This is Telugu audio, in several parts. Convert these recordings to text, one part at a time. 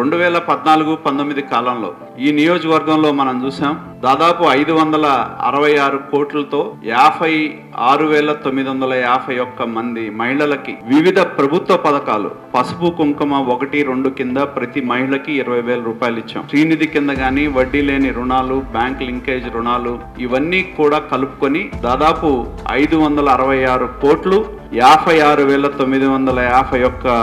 2014-19 కాలంలో ఈ నియోజకవర్గంలో మనం చూసాం దాదాపు 566 కోట్లతో 56,951 మంది మహిళలకి వివిధ ప్రభుత్వ పథకాలు పసుపు కుంకుమ 1-2 కింద ప్రతి మహిళకి 20,000 రూపాయలు ఇచ్చాం. శ్రీనిధి కింద గానీ వడ్డీ లేని రుణాలు, బ్యాంక్ లింకేజ్ రుణాలు ఇవన్నీ కూడా కలుపుకొని దాదాపు 566 కోట్లు 56,951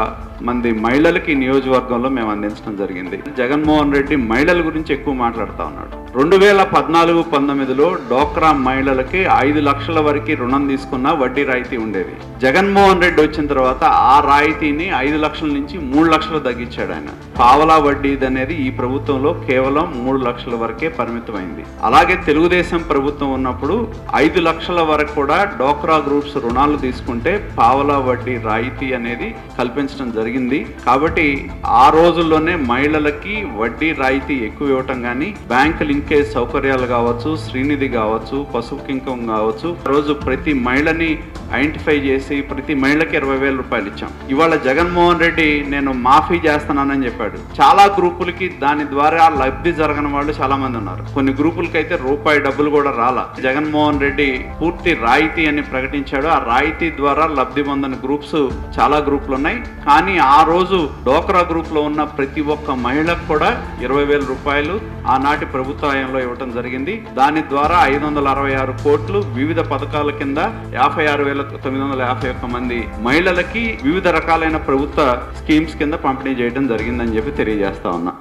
మంది మహిళలకి నియోజకవర్గంలో మేము అందించడం జరిగింది. జగన్మోహన్ రెడ్డి మహిళల గురించి ఎక్కువ మాట్లాడుతూ ఉన్నాడు. 2014-19లో డోక్రా మహిళలకి 5 లక్షల వరకు రుణం తీసుకున్న వడ్డీ రాయితీ ఉండేది. జగన్మోహన్ రెడ్డి వచ్చిన తర్వాత ఆ రాయితీని 5 లక్షల నుంచి 3 లక్షలు తగ్గించాడు ఆయన. పావలా వడ్డీ అనేది ఈ ప్రభుత్వంలో కేవలం 3 లక్షల వరకే పరిమితమైంది. అలాగే తెలుగుదేశం ప్రభుత్వం ఉన్నప్పుడు 5 లక్షల వరకు కూడా డోక్రా గ్రూప్స్ రుణాలు తీసుకుంటే పావలా వడ్డీ రాయితీ అనేది కల్పించడం జరిగింది. కాబట్టి ఆ రోజుల్లోనే మహిళలకి వడ్డీ రాయితీ ఎక్కువ ఇవ్వటం కానీ, బ్యాంక్ లింకేజ్ సౌకర్యాలు కావచ్చు, శ్రీనిధి కావచ్చు, పసుపు కుంకుమ కావచ్చు, రోజు ప్రతి మహిళని ఐడెంటిఫై చేసి ప్రతి మహిళకి 20,000 రూపాయలు ఇచ్చాం. ఇవాళ జగన్మోహన్ రెడ్డి నేను మాఫీ చేస్తున్నానని చెప్పాడు. చాలా గ్రూపులకి దాని ద్వారా లబ్ధి జరగని వాళ్ళు చాలా మంది ఉన్నారు. కొన్ని గ్రూపులకి అయితే రూపాయి డబ్బులు కూడా రాలా. జగన్మోహన్ రెడ్డి పూర్తి రాయితీ అని ప్రకటించాడు. ఆ రాయితీ ద్వారా లబ్ధి పొందని గ్రూప్స్ చాలా గ్రూపులు ఉన్నాయి. కానీ ఆ రోజు డోక్రా గ్రూప్ లో ఉన్న ప్రతి ఒక్క మహిళకు కూడా 20,000 రూపాయలు ఆనాటి ప్రభుత్వ హయాంలో ఇవ్వడం జరిగింది. దాని ద్వారా 566 కోట్లు వివిధ పథకాల కింద 56,951 మంది మహిళలకి వివిధ రకాలైన ప్రభుత్వ స్కీమ్స్ కింద పంపిణీ చేయడం జరిగిందని చెప్పి తెలియజేస్తా ఉన్నా.